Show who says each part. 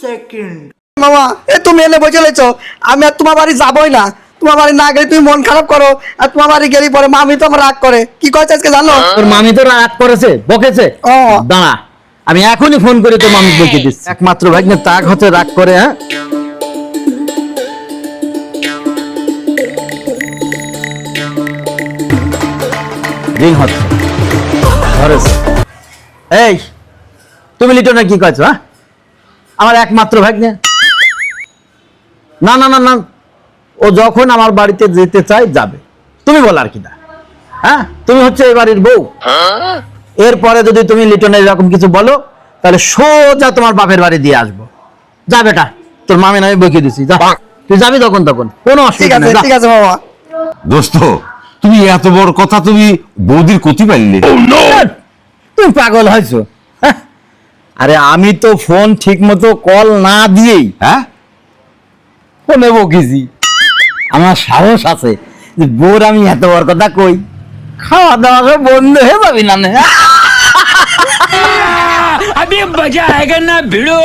Speaker 1: Second.
Speaker 2: মামা তুমি এনে বসে লেছো, আমি আর তোমার বাড়ি যাবোই না। তোমার বাড়ি না গেলে তুমি মন খারাপ করো, আর তোমার বাড়ি গেলে পরে মামি তো আমার রাগ করে। কি কয়েছে আজকে জানো?
Speaker 3: তোর মামি তো রাগ করেছে, বকেছে।
Speaker 2: ও।
Speaker 3: দাঁড়া, আমি এখনই ফোন করে তোর মামি বকে দিচ্ছি। একমাত্র ভাগ্নে তাক হচ্ছে রাগ করে। হ্যাঁ, রিং হচ্ছে, ধরেছে। এই, তুমি লিটনে কি কয়েছো? হ্যাঁ, আমার একমাত্র ভাগ্নে। না না না না, ও যখন আমার বাড়িতে যেতে চায় যাবে, তুমি বল আর কি না। হ্যাঁ, তুমি হচ্ছে এই বাড়ির বউ। এরপরে যদি তুমি লিটনের এরকম কিছু বলো, তাহলে সোজা তোমার বাপের বাড়ি দিয়ে আসবো। যা বেটা, তোর মামি আমি বকে দিছি, যা, তুই যাবি তখন তখন, কোনো
Speaker 2: ঠিক
Speaker 3: অসুবিধা
Speaker 2: আছে
Speaker 3: নেই, যা।
Speaker 2: ঠিক আছে মামা।
Speaker 4: দোস্ত, তুমি এত বড় কথা তুমি বৌদির কতি পারলে?
Speaker 3: তুমি পাগল হয়েছো? হ্যাঁ? আরে আমি তো ফোন ঠিক মতো কল না দিয়েই
Speaker 4: হ্যাঁ,
Speaker 3: ফোনে বকেছি। আমার সাহস আছে যে বোর আমি এত বড় কথা কই, খাওয়া দাওয়া সব বন্ধ হয়ে যাবি না।
Speaker 1: अभी मजा आएगा ना भिड़ो।